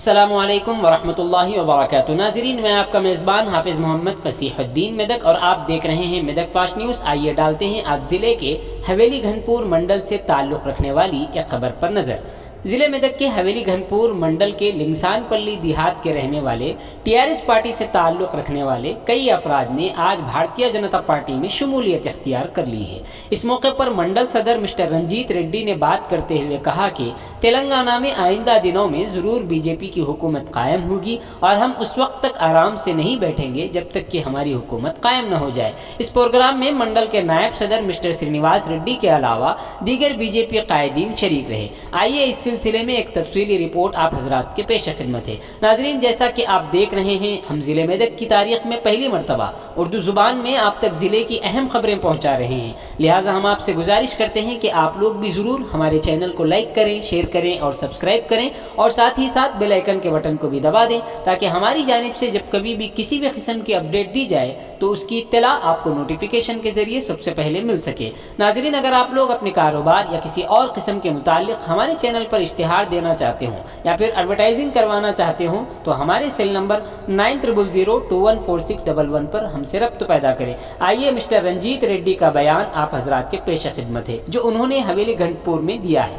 अस्सलामुअलैकुम वरहमतुल्लाहि वबरकातुहू। नाज़रीन, मैं आपका मेज़बान हाफिज़ मोहम्मद फ़सीहुद्दीन मेदक और आप देख रहे हैं मेदक फास्ट न्यूज़। आइए डालते हैं आज ज़िले के हवेली घनपुर मंडल से ताल्लुक़ रखने वाली एक खबर पर नज़र। ज़िले मेदक के हवेली घनपुर मंडल के लिंगसानपल्ली देहात के रहने वाले टीआरएस पार्टी से ताल्लुक़ रखने वाले कई अफराद ने आज भारतीय जनता पार्टी में शमूलियत इख्तियार कर ली है। इस मौके पर मंडल सदर मिस्टर रंजीत रेड्डी ने बात करते हुए कहा कि तेलंगाना में आइंदा दिनों में ज़रूर बीजेपी की हुकूमत कायम होगी और हम उस वक्त तक आराम से नहीं बैठेंगे जब तक कि हमारी हुकूमत कायम न हो जाए। इस प्रोग्राम में मंडल के नायब सदर मिस्टर श्रीनिवास रेड्डी के अलावा दीगर बीजेपी कायदीन शरीक रहे। आइए इस सिलसिले में एक तफसीली रिपोर्ट आप हजरात के पेश खिदमत है। नाजरीन, जैसा कि आप देख रहे हैं, हम ज़िले मेदक की तारीख में पहली मरतबा उर्दू ज़ुबान में आप तक ज़िले की अहम खबरें पहुँचा रहे हैं। लिहाजा हम आपसे गुजारिश करते हैं कि आप लोग भी ज़रूर हमारे चैनल को लाइक करें, शेयर करें और सब्सक्राइब करें और साथ ही साथ बेल आइकन के बटन को भी दबा दें ताकि हमारी जानिब से जब कभी भी किसी भी किस्म की अपडेट दी जाए तो उसकी इत्तला आपको नोटिफिकेशन के ज़रिए सबसे पहले मिल सके। नाजरीन, अगर आप लोग अपने कारोबार या किसी और किस्म के मुतालिक हमारे चैनल पर इश्तिहार देना चाहते हों या फिर एडवर्टाइजिंग करवाना चाहते हों तो हमारे सेल नंबर 9000214611 पर हमसे रब्त पैदा करें। आइए मिस्टर रंजीत रेड्डी का बयान आप हजरात के पेश खिदमत है जो उन्होंने हवेली घनपुर में दिया है।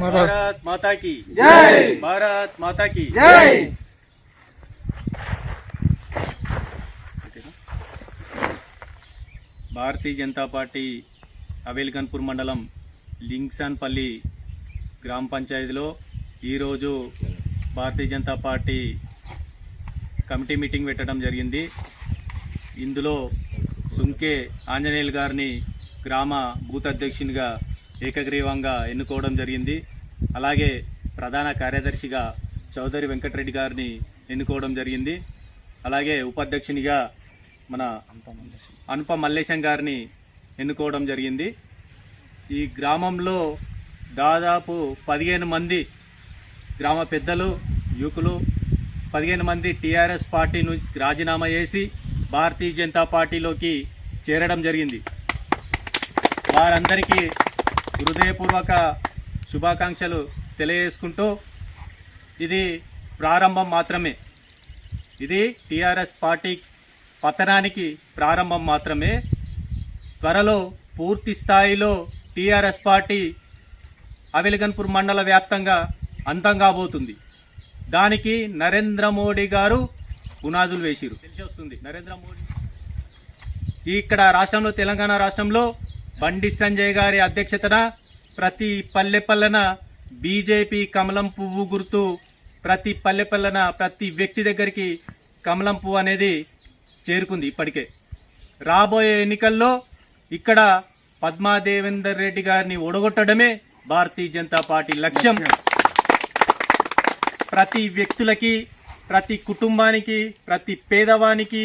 भारत माता की जय। भारत माता की जय। భారతీయ జనతా పార్టీ హవేలి గన్పూర్ మండలం లింగ్సాన్పల్లి గ్రామ పంచాయతీలో ఈరోజు Bharatiya Janata party committee meeting పెట్టడం జరిగింది। ఇందులో సుంకే ఆంజనేయులు గారిని గ్రామ బూత్ అధ్యక్షునిగా ఏకగ్రీవంగా ఎన్నుకోవడం జరిగింది। అలాగే ప్రధాన కార్యదర్శిగా చౌదరి వెంకటరెడ్డి గారిని ఎన్నుకోవడం జరిగింది। అలాగే ఉపాధ్యక్షునిగా మన అనుప మల్లేశం గారిని ఎన్నుకోవడం జరిగింది। ఈ గ్రామంలో దాదాపు 15 మంది గ్రామ పెద్దలు, యువకులు 15 మంది టీఆర్ఎస్ పార్టీని రాజీనామా చేసి భారతీయ జనతా పార్టీలోకి చేరడం జరిగింది। వారందరికీ హృదయపూర్వక శుభాకాంక్షలు తెలియజేసుకుంటూ ఇది ప్రారంభం మాత్రమే, ఇది టీఆర్ఎస్ పార్టీ పతనానికి ప్రారంభం మాత్రమే। త్వరలో పూర్తి స్థాయిలో టీఆర్ఎస్ పార్టీ హవేలి గన్పూర్ మండల వ్యాప్తంగా అంతం కాబోతుంది। దానికి నరేంద్ర మోడీ గారు పునాదులు వేసిరు తెలిసి వస్తుంది। నరేంద్ర మోడీ ఇక్కడ రాష్ట్రంలో, తెలంగాణ రాష్ట్రంలో బండి సంజయ్ గారి అధ్యక్షతన ప్రతి పల్లెపల్లెన బీజేపీ కమలం పువ్వు గుర్తు, ప్రతి పల్లెపల్లెన ప్రతి వ్యక్తి దగ్గరికి కమలం పువ్వు అనేది చేరుకుంది ఇప్పటికే। రాబోయే ఎన్నికల్లో ఇక్కడ పద్మాదేవేందర్ రెడ్డి గారిని ఓడగొట్టడమే భారతీయ జనతా పార్టీ లక్ష్యం। ప్రతి వ్యక్తులకి, ప్రతి కుటుంబానికి, ప్రతి పేదవానికి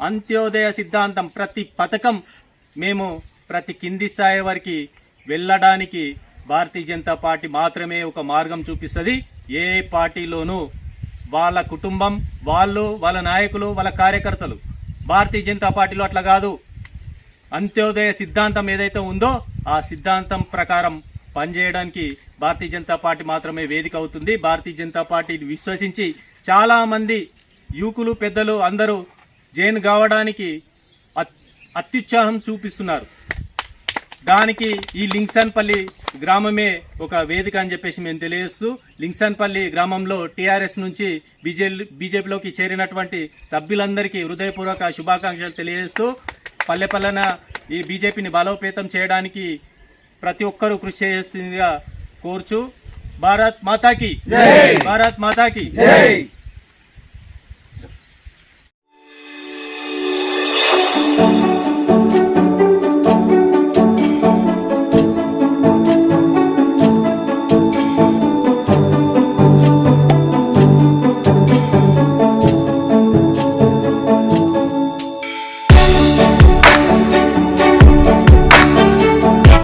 అంత్యోదయ సిద్ధాంతం, ప్రతి పథకం మేము ప్రతి కింది స్థాయి వరకు వెళ్ళడానికి భారతీయ జనతా పార్టీ మాత్రమే ఒక మార్గం చూపిస్తుంది। ఏ పార్టీలోనూ వాళ్ళ కుటుంబం, వాళ్ళు, వాళ్ళ నాయకులు, వాళ్ళ కార్యకర్తలు, భారతీయ జనతా పార్టీలో అట్లా కాదు। అంత్యోదయ సిద్ధాంతం ఏదైతే ఉందో ఆ సిద్ధాంతం ప్రకారం పనిచేయడానికి భారతీయ జనతా పార్టీ మాత్రమే వేదిక అవుతుంది। భారతీయ జనతా పార్టీని విశ్వసించి చాలా మంది యువకులు, పెద్దలు అందరూ జైన్ కావడానికి అత్యుత్సాహం చూపిస్తున్నారు। దానికి ఈ లింగ్సాన్పల్లి గ్రామమే ఒక వేదిక అని చెప్పేసి మేము తెలియజేస్తూ, లింగ్సాన్పల్లి గ్రామంలో టీఆర్ఎస్ నుంచి బీజేపీలోకి చేరినటువంటి సభ్యులందరికీ హృదయపూర్వక శుభాకాంక్షలు తెలియజేస్తూ, పల్లె పల్లెన ఈ బీజేపీని బలోపేతం చేయడానికి ప్రతి ఒక్కరూ కృషి చేస్తుందిగా కోరుచు। భారత్ మాతాకి జై। భారత్ మాతాకి జై।